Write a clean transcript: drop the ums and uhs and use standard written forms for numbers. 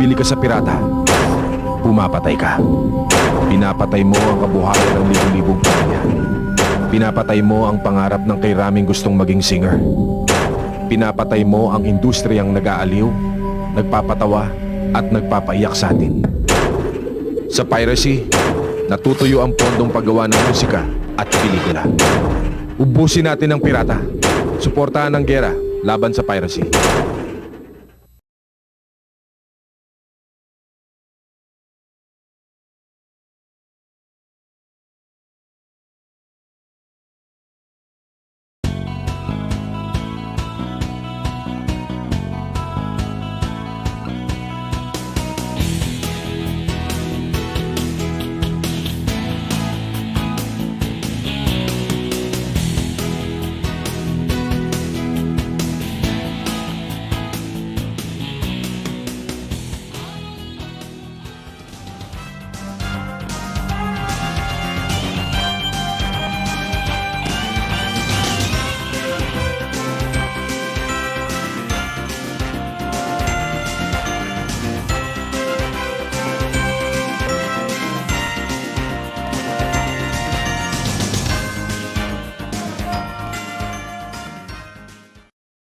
bumibili ka sa pirata, pumapatay ka. Pinapatay mo ang kabuhayan ng libu-libong pamilya. Pinapatay mo ang pangarap ng kay Raming gustong maging singer. Pinapatay mo ang industriyang nag-aaliw, nagpapatawa at nagpapaiyak sa atin. Sa piracy, natutuyo ang pondong paggawa ng musika at pelikula. Ubusin natin ang pirata. Suportahan ang gera laban sa piracy.